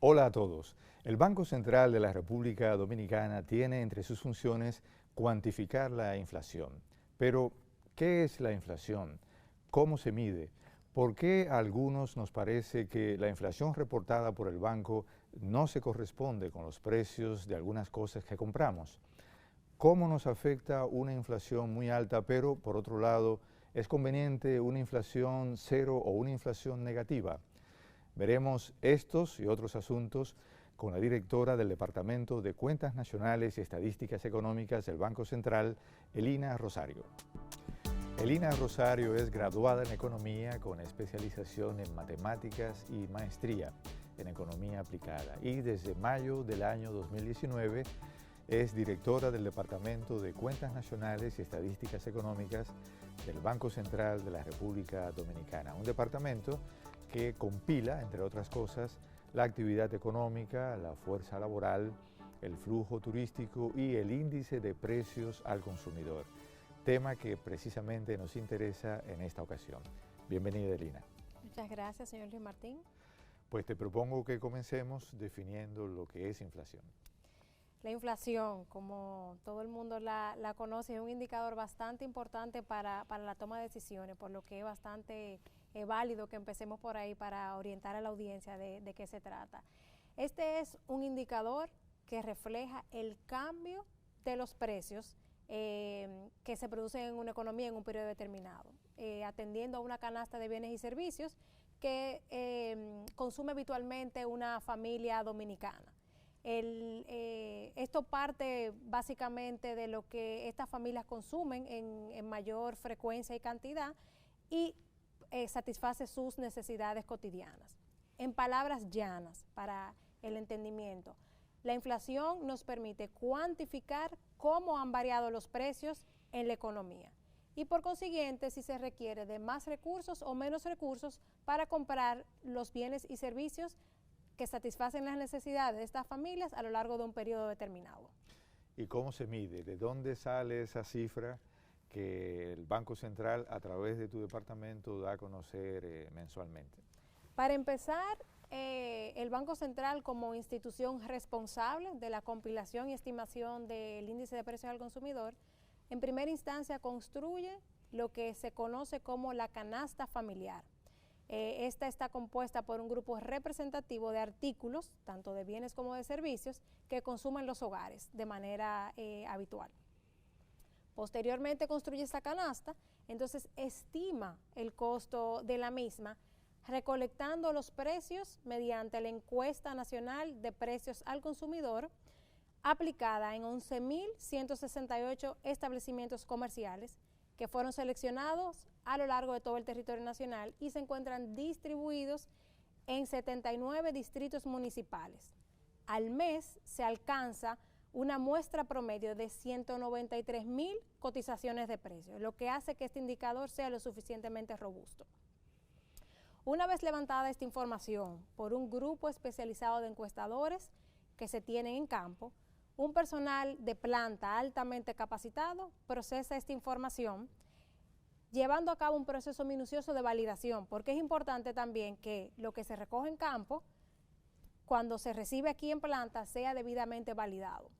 Hola a todos. El Banco Central de la República Dominicana tiene entre sus funciones cuantificar la inflación. Pero, ¿qué es la inflación? ¿Cómo se mide? ¿Por qué a algunos nos parece que la inflación reportada por el banco no se corresponde con los precios de algunas cosas que compramos? ¿Cómo nos afecta una inflación muy alta, pero por otro lado, es conveniente una inflación cero o una inflación negativa? Veremos estos y otros asuntos con la directora del Departamento de Cuentas Nacionales y Estadísticas Económicas del Banco Central, Elina Rosario. Elina Rosario es graduada en Economía con especialización en Matemáticas y maestría en Economía Aplicada y desde mayo del año 2019 es directora del Departamento de Cuentas Nacionales y Estadísticas Económicas del Banco Central de la República Dominicana, un departamento que compila, entre otras cosas, la actividad económica, la fuerza laboral, el flujo turístico y el índice de precios al consumidor, tema que precisamente nos interesa en esta ocasión. Bienvenida, Elina. Muchas gracias, señor Luis Martín. Pues te propongo que comencemos definiendo lo que es inflación. La inflación, como todo el mundo la conoce, es un indicador bastante importante para la toma de decisiones, por lo que es bastante válido que empecemos por ahí para orientar a la audiencia de qué se trata. Este es un indicador que refleja el cambio de los precios que se producen en una economía en un periodo determinado, atendiendo a una canasta de bienes y servicios que consume habitualmente una familia dominicana. Esto parte básicamente de lo que estas familias consumen en mayor frecuencia y cantidad y satisface sus necesidades cotidianas. En palabras llanas, para el entendimiento, la inflación nos permite cuantificar cómo han variado los precios en la economía y por consiguiente si se requiere de más recursos o menos recursos para comprar los bienes y servicios que satisfacen las necesidades de estas familias a lo largo de un periodo determinado. ¿Y cómo se mide? ¿De dónde sale esa cifra que el Banco Central a través de tu departamento da a conocer mensualmente? Para empezar, el Banco Central como institución responsable de la compilación y estimación del índice de precios al consumidor, en primera instancia construye lo que se conoce como la canasta familiar. Esta está compuesta por un grupo representativo de artículos, tanto de bienes como de servicios, que consumen los hogares de manera habitual. Posteriormente construye esta canasta, entonces estima el costo de la misma, recolectando los precios mediante la encuesta nacional de precios al consumidor, aplicada en 11.168 establecimientos comerciales que fueron seleccionados a lo largo de todo el territorio nacional y se encuentran distribuidos en 79 distritos municipales. Al mes se alcanza una muestra promedio de 193.000 cotizaciones de precios, lo que hace que este indicador sea lo suficientemente robusto. Una vez levantada esta información por un grupo especializado de encuestadores que se tienen en campo, un personal de planta altamente capacitado procesa esta información, llevando a cabo un proceso minucioso de validación, porque es importante también que lo que se recoge en campo, cuando se recibe aquí en planta, sea debidamente validado.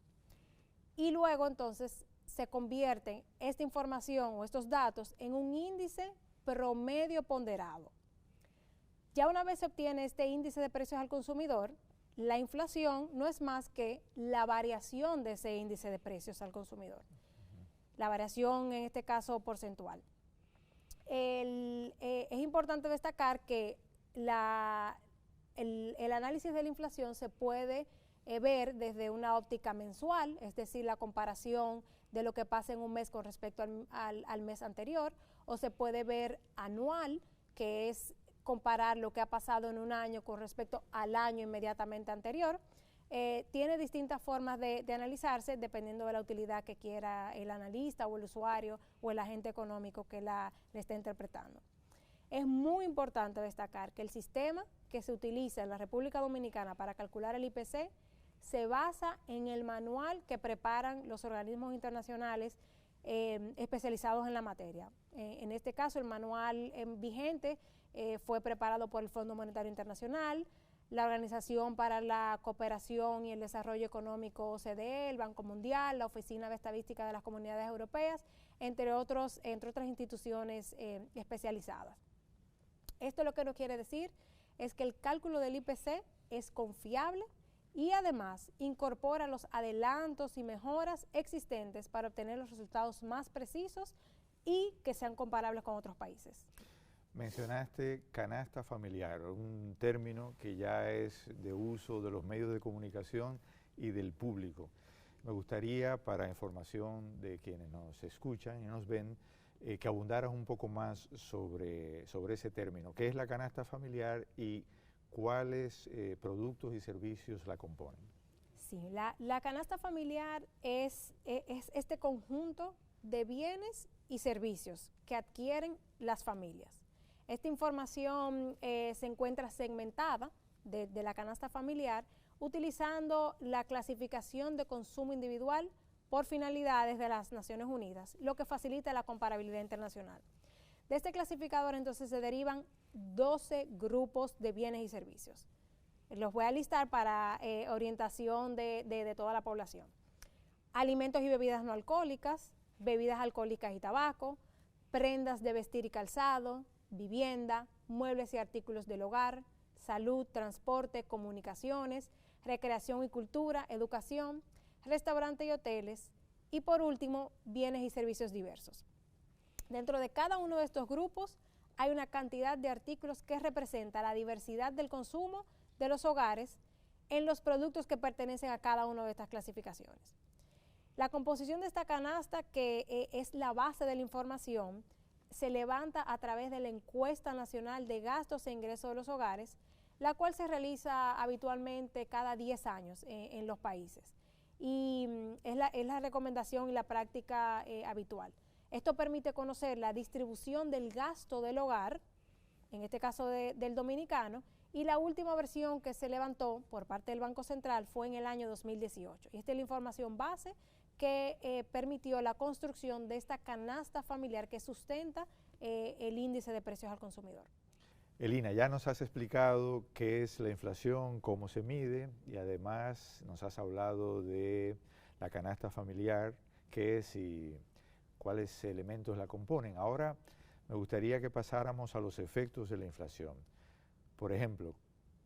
Y luego entonces se convierte esta información o estos datos en un índice promedio ponderado. Ya una vez se obtiene este índice de precios al consumidor, la inflación no es más que la variación de ese índice de precios al consumidor. La variación en este caso porcentual. Es importante destacar que el análisis de la inflación se puede ver desde una óptica mensual, es decir, la comparación de lo que pasa en un mes con respecto al mes anterior, o se puede ver anual, que es comparar lo que ha pasado en un año con respecto al año inmediatamente anterior. Tiene distintas formas de analizarse dependiendo de la utilidad que quiera el analista o el usuario o el agente económico que le esté interpretando. Es muy importante destacar que el sistema que se utiliza en la República Dominicana para calcular el IPC se basa en el manual que preparan los organismos internacionales especializados en la materia. En este caso, el manual vigente fue preparado por el Fondo Monetario Internacional, la Organización para la Cooperación y el Desarrollo Económico OCDE, el Banco Mundial, la Oficina de Estadística de las Comunidades Europeas, entre otras instituciones especializadas. Esto lo que nos quiere decir es que el cálculo del IPC es confiable y además incorpora los adelantos y mejoras existentes para obtener los resultados más precisos y que sean comparables con otros países. Mencionaste canasta familiar, un término que ya es de uso de los medios de comunicación y del público. Me gustaría, para información de quienes nos escuchan y nos ven, que abundaras un poco más sobre ese término. ¿Qué es la canasta familiar y cuáles productos y servicios la componen? Sí, la canasta familiar es este conjunto de bienes y servicios que adquieren las familias. Esta información se encuentra segmentada de la canasta familiar utilizando la clasificación de consumo individual por finalidades de las Naciones Unidas, lo que facilita la comparabilidad internacional. De este clasificador entonces se derivan 12 grupos de bienes y servicios. Los voy a listar para orientación de toda la población. Alimentos y bebidas no alcohólicas, bebidas alcohólicas y tabaco, prendas de vestir y calzado, vivienda, muebles y artículos del hogar, salud, transporte, comunicaciones, recreación y cultura, educación, restaurantes y hoteles, y por último, bienes y servicios diversos. Dentro de cada uno de estos grupos hay una cantidad de artículos que representa la diversidad del consumo de los hogares en los productos que pertenecen a cada una de estas clasificaciones. La composición de esta canasta, que es la base de la información, se levanta a través de la Encuesta Nacional de Gastos e Ingresos de los Hogares, la cual se realiza habitualmente cada 10 años en los países. Y es la recomendación y la práctica habitual. Esto permite conocer la distribución del gasto del hogar, en este caso del dominicano, y la última versión que se levantó por parte del Banco Central fue en el año 2018. Y esta es la información base que permitió la construcción de esta canasta familiar que sustenta el índice de precios al consumidor. Elina, ya nos has explicado qué es la inflación, cómo se mide y además nos has hablado de la canasta familiar, qué es y cuáles elementos la componen. Ahora me gustaría que pasáramos a los efectos de la inflación. Por ejemplo,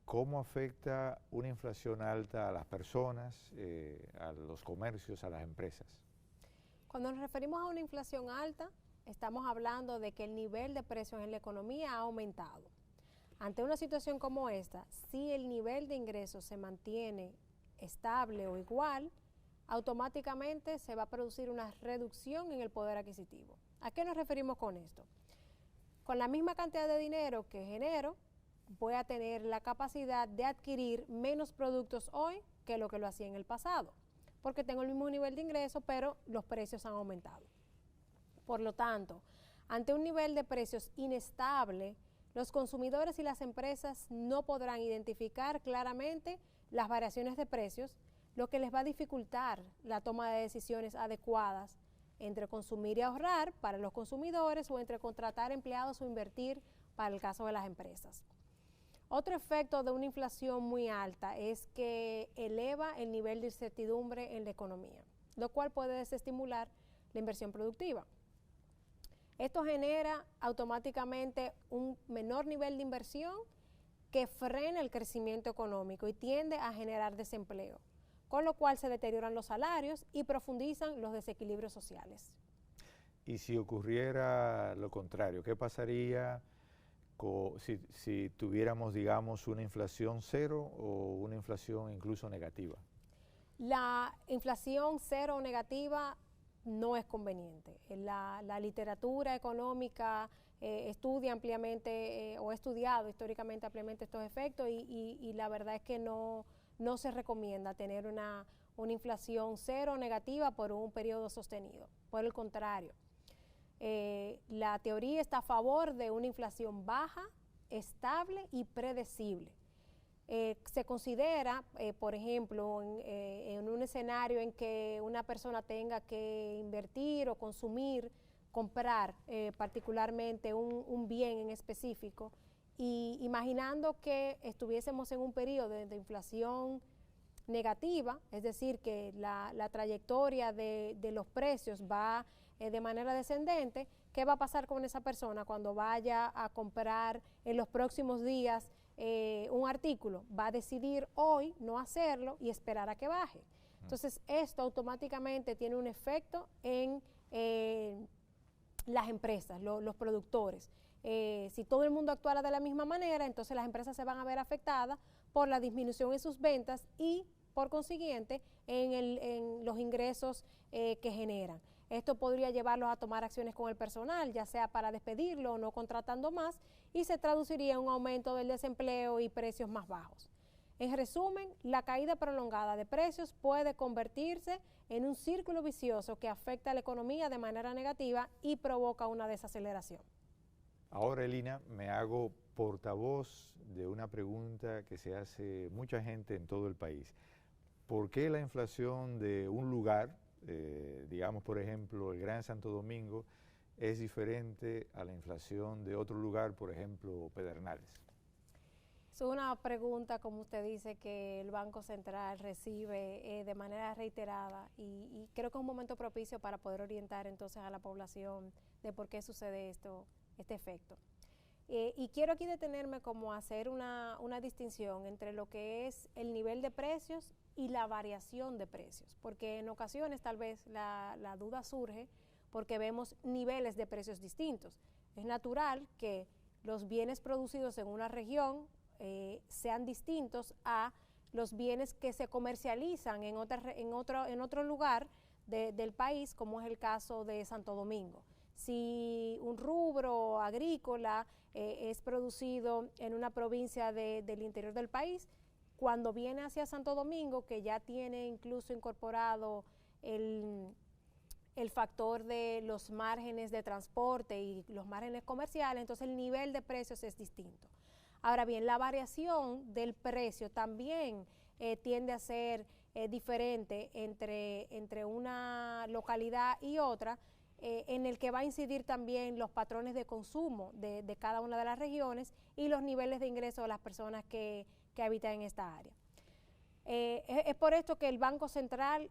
¿cómo afecta una inflación alta a las personas, a los comercios, a las empresas? Cuando nos referimos a una inflación alta, estamos hablando de que el nivel de precios en la economía ha aumentado. Ante una situación como esta, si el nivel de ingresos se mantiene estable o igual, automáticamente se va a producir una reducción en el poder adquisitivo. ¿A qué nos referimos con esto? Con la misma cantidad de dinero que genero, voy a tener la capacidad de adquirir menos productos hoy que lo que lo hacía en el pasado, porque tengo el mismo nivel de ingreso, pero los precios han aumentado. Por lo tanto, ante un nivel de precios inestable, los consumidores y las empresas no podrán identificar claramente las variaciones de precios, lo que les va a dificultar la toma de decisiones adecuadas entre consumir y ahorrar para los consumidores o entre contratar empleados o invertir para el caso de las empresas. Otro efecto de una inflación muy alta es que eleva el nivel de incertidumbre en la economía, lo cual puede desestimular la inversión productiva. Esto genera automáticamente un menor nivel de inversión que frena el crecimiento económico y tiende a generar desempleo, con lo cual se deterioran los salarios y profundizan los desequilibrios sociales. Y si ocurriera lo contrario, ¿qué pasaría si tuviéramos, digamos, una inflación cero o una inflación incluso negativa? La inflación cero o negativa no es conveniente. La literatura económica estudia ampliamente o ha estudiado históricamente ampliamente estos efectos y la verdad es que no se recomienda tener una inflación cero o negativa por un periodo sostenido. Por el contrario, la teoría está a favor de una inflación baja, estable y predecible. Se considera, por ejemplo, en un escenario en que una persona tenga que invertir o consumir, comprar particularmente un bien en específico Y imaginando que estuviésemos en un periodo de inflación negativa, es decir, que la trayectoria de los precios va de manera descendente, ¿qué va a pasar con esa persona cuando vaya a comprar en los próximos días un artículo? Va a decidir hoy no hacerlo y esperar a que baje. Entonces, esto automáticamente tiene un efecto en las empresas, los productores. Si todo el mundo actuara de la misma manera, entonces las empresas se van a ver afectadas por la disminución en sus ventas y, por consiguiente, en los ingresos que generan. Esto podría llevarlos a tomar acciones con el personal, ya sea para despedirlo o no contratando más, y se traduciría en un aumento del desempleo y precios más bajos. En resumen, la caída prolongada de precios puede convertirse en un círculo vicioso que afecta a la economía de manera negativa y provoca una desaceleración. Ahora, Elina, me hago portavoz de una pregunta que se hace mucha gente en todo el país. ¿Por qué la inflación de un lugar, digamos por ejemplo el Gran Santo Domingo, es diferente a la inflación de otro lugar, por ejemplo Pedernales? Es una pregunta, como usted dice, que el Banco Central recibe de manera reiterada y creo que es un momento propicio para poder orientar entonces a la población de por qué sucede este efecto. Y quiero aquí detenerme como a hacer una distinción entre lo que es el nivel de precios y la variación de precios, porque en ocasiones tal vez la duda surge porque vemos niveles de precios distintos. Es natural que los bienes producidos en una región sean distintos a los bienes que se comercializan en otro lugar del país, como es el caso de Santo Domingo. Si un rubro agrícola es producido en una provincia del interior del país, cuando viene hacia Santo Domingo, que ya tiene incluso incorporado el factor de los márgenes de transporte y los márgenes comerciales, entonces el nivel de precios es distinto. Ahora bien, la variación del precio también tiende a ser diferente entre una localidad y otra, en el que va a incidir también los patrones de consumo de cada una de las regiones y los niveles de ingreso de las personas que habitan en esta área. Es por esto que el Banco Central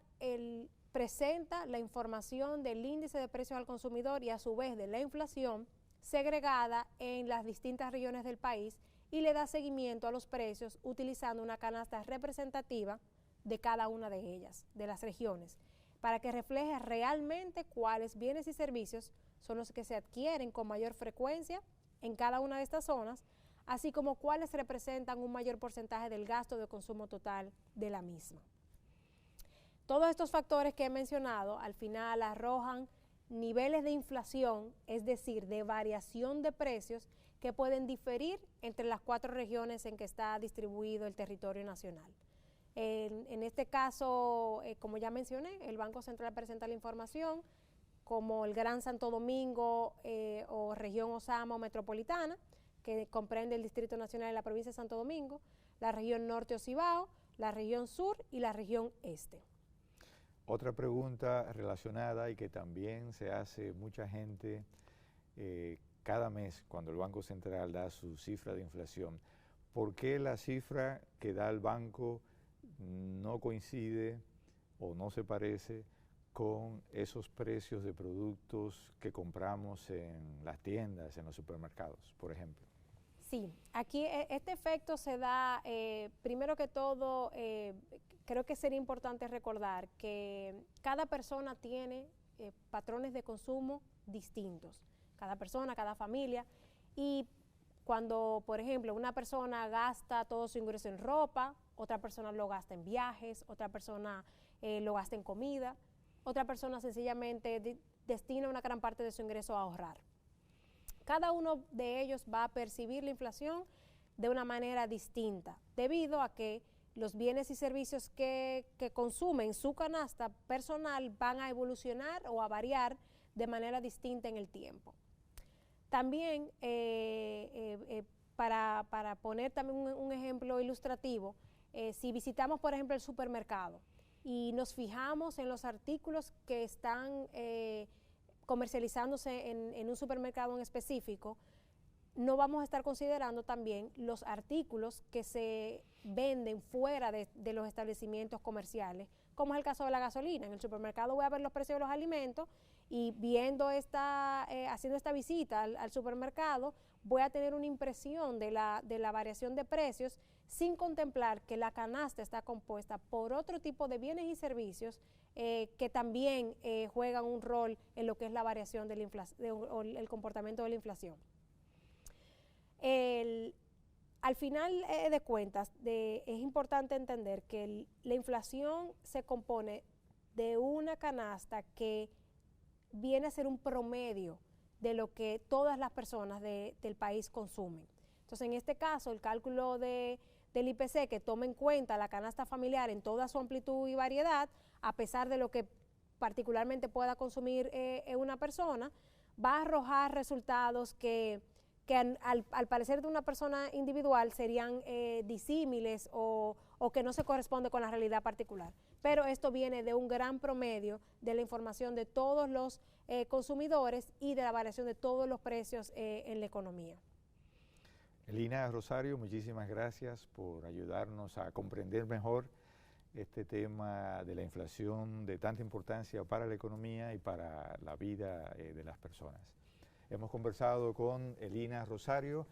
presenta la información del índice de precios al consumidor y a su vez de la inflación segregada en las distintas regiones del país y le da seguimiento a los precios utilizando una canasta representativa de cada una de ellas, de las regiones, para que refleje realmente cuáles bienes y servicios son los que se adquieren con mayor frecuencia en cada una de estas zonas, así como cuáles representan un mayor porcentaje del gasto de consumo total de la misma. Todos estos factores que he mencionado al final arrojan niveles de inflación, es decir, de variación de precios que pueden diferir entre las 4 regiones en que está distribuido el territorio nacional. En este caso, como ya mencioné, el Banco Central presenta la información como el Gran Santo Domingo o región Osama o metropolitana, que comprende el Distrito Nacional de la provincia de Santo Domingo, la región Norte o Cibao, la región Sur y la región Este. Otra pregunta relacionada y que también se hace mucha gente cada mes cuando el Banco Central da su cifra de inflación. ¿Por qué la cifra que da el banco no coincide o no se parece con esos precios de productos que compramos en las tiendas, en los supermercados, por ejemplo? Sí, aquí este efecto se da, primero que todo, creo que sería importante recordar que cada persona tiene patrones de consumo distintos, cada persona, cada familia, y cuando, por ejemplo, una persona gasta todo su ingreso en ropa, otra persona lo gasta en viajes, otra persona lo gasta en comida, otra persona sencillamente destina una gran parte de su ingreso a ahorrar. Cada uno de ellos va a percibir la inflación de una manera distinta, debido a que los bienes y servicios que consumen su canasta personal van a evolucionar o a variar de manera distinta en el tiempo. También, para poner también un ejemplo ilustrativo, si visitamos, por ejemplo, el supermercado y nos fijamos en los artículos que están comercializándose en un supermercado en específico, no vamos a estar considerando también los artículos que se venden fuera de los establecimientos comerciales, como es el caso de la gasolina. En el supermercado voy a ver los precios de los alimentos y haciendo esta visita al supermercado, voy a tener una impresión de la variación de precios sin contemplar que la canasta está compuesta por otro tipo de bienes y servicios que también juegan un rol en lo que es la variación de la o el comportamiento de la inflación. Al final de cuentas, es importante entender que la inflación se compone de una canasta que viene a ser un promedio de lo que todas las personas del país consumen. Entonces, en este caso, el cálculo del IPC, que toma en cuenta la canasta familiar en toda su amplitud y variedad, a pesar de lo que particularmente pueda consumir una persona, va a arrojar resultados que al parecer de una persona individual serían disímiles o que no se corresponde con la realidad particular. Pero esto viene de un gran promedio de la información de todos los consumidores y de la variación de todos los precios en la economía. Elina Rosario, muchísimas gracias por ayudarnos a comprender mejor este tema de la inflación de tanta importancia para la economía y para la vida de las personas. Hemos conversado con Elina Rosario,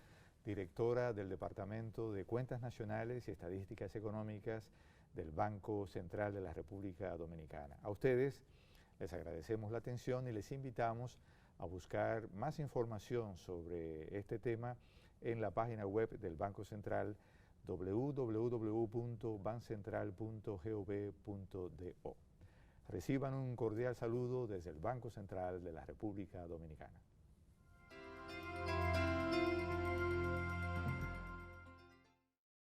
directora del Departamento de Cuentas Nacionales y Estadísticas Económicas del Banco Central de la República Dominicana. A ustedes les agradecemos la atención y les invitamos a buscar más información sobre este tema en la página web del Banco Central www.bancentral.gov.do. Reciban un cordial saludo desde el Banco Central de la República Dominicana.